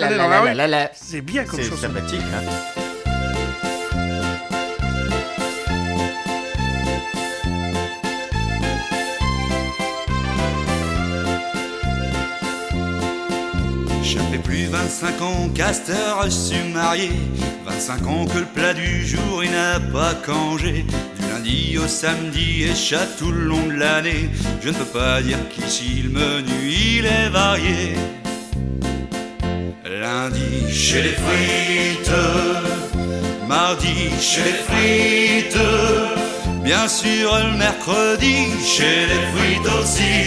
La, Allez la, dans la, la la, rue. la, la. C'est bien comme C'est chose. sympathique, hein? Je fais plus 25 ans qu'à cette heure je suis marié. 25 ans que le plat du jour il n'a pas congé. Du lundi au samedi et chaque tout le long de l'année. Je ne peux pas dire qu'ici le menu il est varié. Lundi chez les frites, mardi chez les frites, bien sûr le mercredi chez les frites aussi.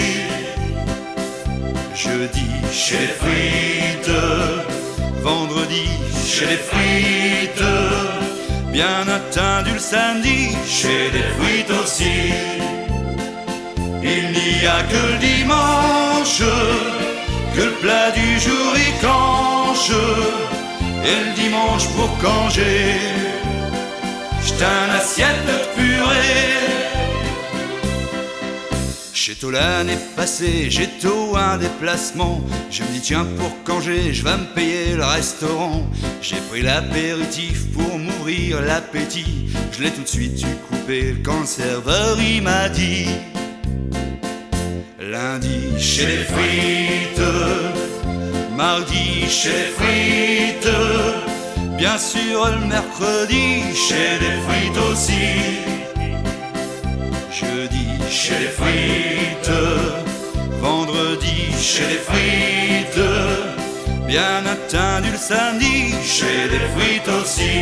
Jeudi chez les frites, vendredi chez les frites, bien attendu le samedi chez les frites aussi. Il n'y a que le dimanche que le plat du jour y canche, et le dimanche pour congé, j't'ai une assiette de purée. Chez toi l'année passée, j'ai tout un déplacement. Je me dis tiens pour congé, je vais me payer le restaurant. J'ai pris l'apéritif pour m'ouvrir l'appétit. Je l'ai tout de suite eu coupé quand le serveur il m'a dit. Lundi chez les frites, mardi chez les frites, bien sûr le mercredi chez les frites aussi. Jeudi chez les frites, vendredi chez les frites, bien attendu le samedi chez les frites aussi.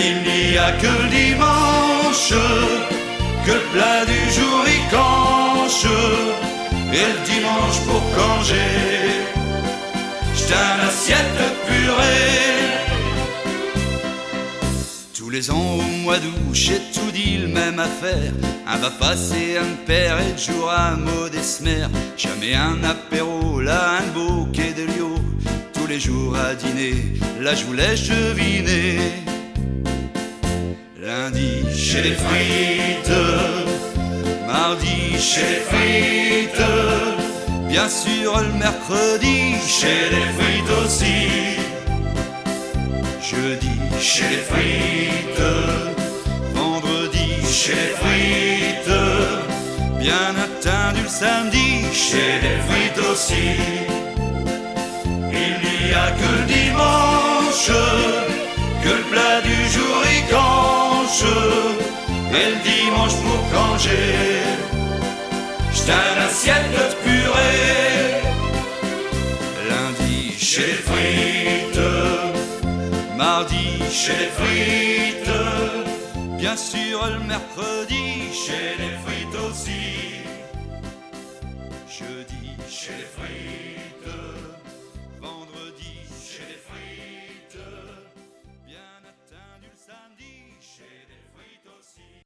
Il n'y a que le dimanche que le plat du jour y canche, et le dimanche pour congé, j't'ai une assiette de purée. Tous les ans au mois d'août, j'ai tout dit le même affaire. Un va passer, un père et de jour un mot d'esmer. Jamais un apéro, là un bouquet de liot. Tous les jours à dîner, là je voulais cheviner. Lundi chez les frites, mardi chez les frites, bien sûr le mercredi chez les frites aussi. Jeudi chez les frites, vendredi chez les frites, bien attendu le samedi chez les frites aussi. Il n'y a que le dimanche que le plat du jour y canche, et le dimanche pour congé, j't'ai une assiette de purée. Lundi chez les frites, mardi chez les frites, bien sûr le mercredi chez les frites aussi. Jeudi chez les frites.